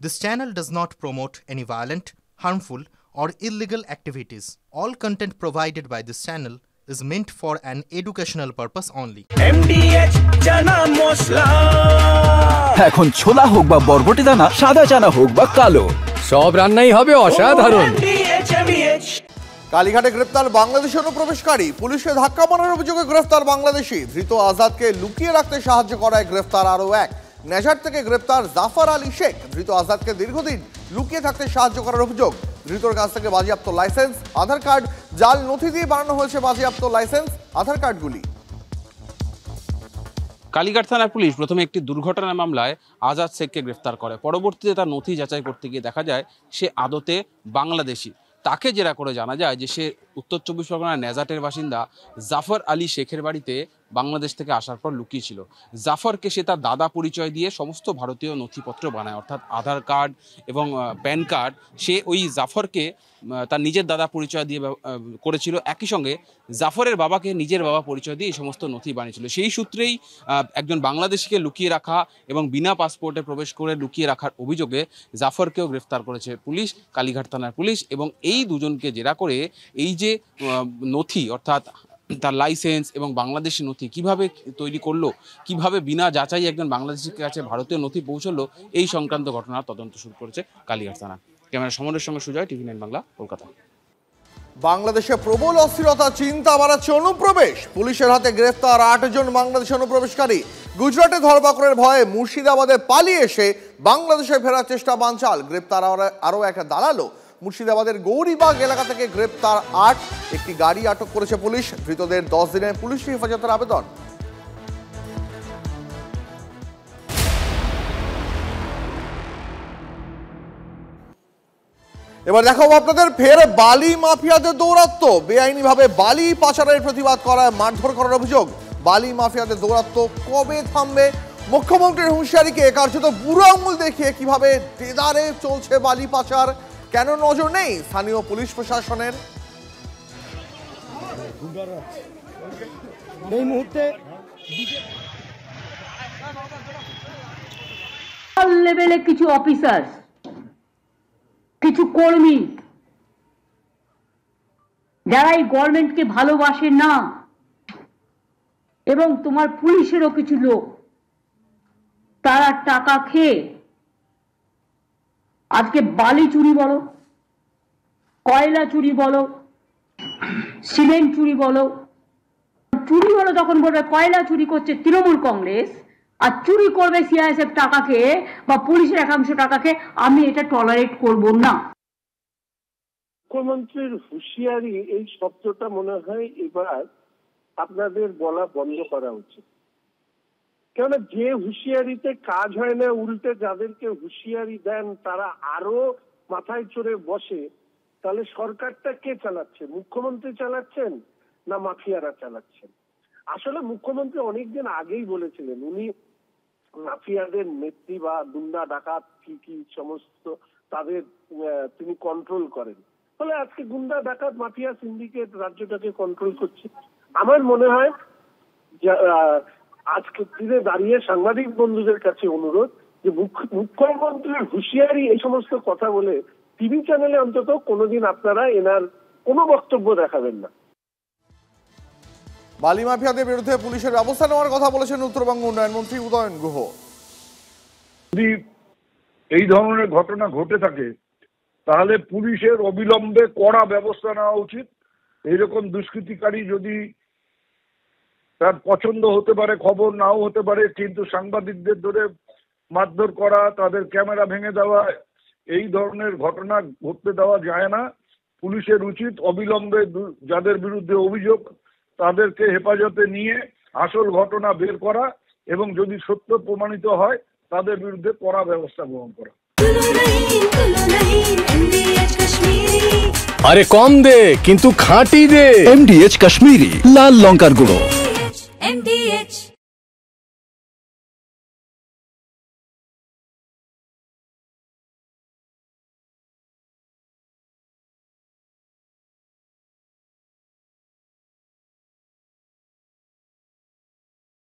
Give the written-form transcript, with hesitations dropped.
This channel does not promote any violent, harmful, or illegal activities. All content provided by this channel is meant for an educational purpose only. MDH chana masala এখন ছোলা হোক বা বরবটি দানা, সাদা চানা হোক বা কালো, সব রান্নাই হবে অসাধারণ। কালীঘাটে গ্রেপ্তার বাংলাদেশি অনুপ্রবেশকারী, পুলিশে ধাক্কা মারার অভিযোগে গ্রেফতার বাংলাদেশি। ধৃত আজাদকে লুকিয়ে রাখতে সাহায্য করায় গ্রেফতার আরও এক। নেজার থেকে গ্রেপ্তার জাফর আলী শেখ। ধৃত আজাদকে দীর্ঘদিন লুকিয়ে থাকতে সাহায্য করার অভিযোগ। ধৃতর কাছ থেকে বাজেয়াপ্ত লাইসেন্স, আধার কার্ড, জাল নথি দিয়ে বানানো হয়েছে বাজেয়াপ্ত লাইসেন্স, আধার কার্ডগুলি। কালীঘাট থানার পুলিশ প্রথমে একটি দুর্ঘটনা মামলায় আজাদ শেখকে গ্রেফতার করে। পরবর্তীতে তার নথি যাচাই করতে গিয়ে দেখা যায় সে আদতে বাংলাদেশি। তাকে জেরা করে জানা যায় যে সে উত্তর 24 পরগনার নেজাটের বাসিন্দা জাফর আলী শেখের বাড়িতে বাংলাদেশ থেকে আসার পর লুকিয়ে ছিল। জাফরকে সে তার দাদা পরিচয় দিয়ে সমস্ত ভারতীয় নথিপত্র বানায়, অর্থাৎ আধার কার্ড এবং প্যান কার্ড। সে ওই জাফরকে তার নিজের দাদা পরিচয় দিয়ে করেছিল। একই সঙ্গে জাফরের বাবাকে নিজের বাবা পরিচয় দিয়ে এই সমস্ত নথি বানিয়েছিল। সেই সূত্রেই একজন বাংলাদেশিকে লুকিয়ে রাখা এবং বিনা পাসপোর্টে প্রবেশ করে লুকিয়ে রাখার অভিযোগে জাফরকেও গ্রেফতার করেছে পুলিশ, কালীঘাট থানার পুলিশ। এবং এই দুজনকে জেরা করে এই যে নথি, অর্থাৎ তার লাইসেন্স এবং বাংলাদেশি নথি কিভাবে তৈরি করলো, কিভাবে বিনা যাচাই একজন বাংলাদেশির কাছে ভারতীয় নথি পৌঁছলো, এই সংক্রান্ত ঘটনার তদন্ত শুরু করেছে কালীঘাট থানা। ক্যামেরা সমরের সঙ্গে সুজয়, TV9 বাংলা, কলকাতা। বাংলাদেশে প্রবল অস্থিরতা, চিন্তা বাড়াচ্ছে অনুপ্রবেশ। পুলিশের হাতে গ্রেফতার 8 জন বাংলাদেশি অনুপ্রবেশকারী। গুজরাটে ধরপাকড়ের ভয়ে মুর্শিদাবাদে পালিয়ে এসে বাংলাদেশে ফেরার চেষ্টা বানচাল। গ্রেপ্তার আরও এক দালালও। মুর্শিদাবাদের গৌরীবাগ এলাকা থেকে গ্রেপ্তার 8। একটি গাড়ি আটক করেছে পুলিশ। ধৃতদের 10 দিনের পুলিশ হেফাজতের আবেদন। এবার দেখাবো আপনাদের ফের বালি মাফিয়াদের দৌরাত্ম্য। বেআইনিভাবে বালি পাচারের প্রতিবাদ করায় মারধর করার অভিযোগ। বালি মাফিয়াদের দৌরাত্ম্য কবে থামবে? মুখ্যমন্ত্রীর হুঁশিয়ারিকে কার্যত বুড়ো আঙুল দেখিয়ে কিভাবে দেদারে চলছে বালি পাচার, কেন নজর নেই স্থানীয় পুলিশ প্রশাসনের? এই মুহূর্তে লেভেলে কিছু অফিসার, কিছু কর্মী যারা এই গভর্নমেন্টকে ভালোবাসে না, এবং তোমার পুলিশেরও কিছু লোক, তারা টাকা খেয়ে আজকে বালি চুরি বলো, কয়লা চুরি বলো, সিমেন্ট চুরি বলো, যখন বলবে কয়লা চুরি করছে তৃণমূল কংগ্রেস আর চুরি করবে সিআইএসএফ টাকা খেয়ে বা পুলিশের একাংশ টাকা খেয়ে, আমি এটা টলারেট করব না। মুখ্যমন্ত্রীর হুঁশিয়ারি, এই শব্দটা মনে হয় এবার আপনাদের বলা বন্ধ করা উচিত। কেন যে হুঁশিয়ারিতে কাজ হয় না, উল্টে যাদেরকে হুঁশিয়ারি দেন তারা আরো মাথায় চড়ে বসে, তাহলে সরকারটা কে চালাচ্ছে? মুখ্যমন্ত্রী চালাচ্ছেন না মাফিয়ারা চালাচ্ছেন? আসলে মুখ্যমন্ত্রী অনেকদিন আগেই বলেছিলেন উনি মাফিয়াদের নেত্রী বা গুন্ডা ডাকাত কি সমস্ত তাদের তিনি কন্ট্রোল করেন। ফলে আজকে গুন্ডা ডাকাত মাফিয়া সিন্ডিকেট রাজ্যটাকে কন্ট্রোল করছে। আমার মনে হয় আজকে দিনে দাঁড়িয়ে সাংবাদিক বন্ধুদের কাছে অনুরোধ যে মুখ্যমন্ত্রীর হুঁশিয়ারি এই সমস্ত কথা বলে টিভি চ্যানেলে অন্তত কোনোদিন আপনারা এনার কোনো বক্তব্য দেখাবেন না। বালি মাফিয়াদের বিরুদ্ধে পুলিশের ব্যবস্থা নেওয়ার কথা বলেছেন উত্তরবঙ্গ উন্নয়ন মন্ত্রী উদয়ন গুহ। যদি এই ধরনের ঘটনা ঘটে থাকে তাহলে পুলিশের অবিলম্বে কড়া ব্যবস্থা নেওয়া উচিত। এইরকম দুষ্কৃতিকারী যদি তার পছন্দ হতে পারে, খবর নাও হতে পারে, কিন্তু সাংবাদিকদের ধরে মারধর করা, তাদের ক্যামেরা ভেঙে দেওয়া, এই ধরনের ঘটনা ঘটতে দেওয়া যায় না। পুলিশের উচিত অবিলম্বে যাদের বিরুদ্ধে অভিযোগ তাদেরকে হেফাজতে নিয়ে আসল ঘটনা বের করা এবং যদি সত্য প্রমাণিত হয় তাদের বিরুদ্ধে কড়া ব্যবস্থা গ্রহণ করা। আরে কম দে কিন্তু খাঁটি দে। MDH কাশ্মীরি লাল লঙ্কার গুঁড়ো। MDH